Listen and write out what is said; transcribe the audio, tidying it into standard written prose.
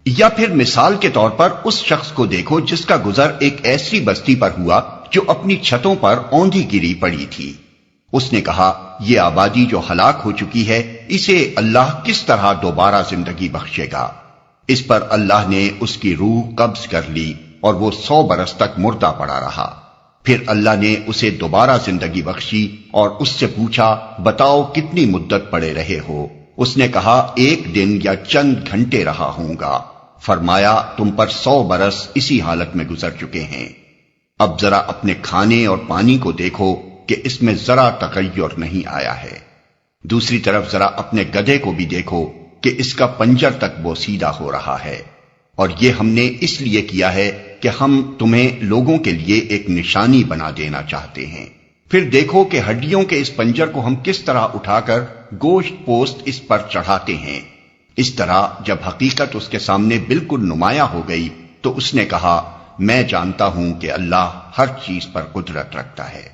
یا پھر مثال کے طور پر اس شخص کو دیکھو جس کا گزر ایک ایسی بستی پر ہوا جو اپنی چھتوں پر اوندھی گری پڑی تھی۔ اس نے کہا یہ آبادی جو ہلاک ہو چکی ہے اسے اللہ کس طرح دوبارہ زندگی بخشے گا؟ اس پر اللہ نے اس کی روح قبض کر لی اور وہ 100 برس تک مردہ پڑا رہا۔ پھر اللہ نے اسے دوبارہ زندگی بخشی اور اس سے پوچھا بتاؤ کتنی مدت پڑے رہے ہو؟ اس نے کہا 1 دن یا چند گھنٹے رہا ہوں گا۔ فرمایا تم پر 100 برس اسی حالت میں گزر چکے ہیں۔ اب ذرا اپنے کھانے اور پانی کو دیکھو کہ اس میں ذرا تغیر نہیں آیا ہے۔ دوسری طرف ذرا اپنے گدھے کو بھی دیکھو کہ اس کا پنجر تک وہ سیدھا ہو رہا ہے، اور یہ ہم نے اس لیے کیا ہے کہ ہم تمہیں لوگوں کے لیے ایک نشانی بنا دینا چاہتے ہیں۔ پھر دیکھو کہ ہڈیوں کے اس پنجر کو ہم کس طرح اٹھا کر گوشت پوست اس پر چڑھاتے ہیں۔ اس طرح جب حقیقت اس کے سامنے بالکل نمایاں ہو گئی تو اس نے کہا میں جانتا ہوں کہ اللہ ہر چیز پر قدرت رکھتا ہے۔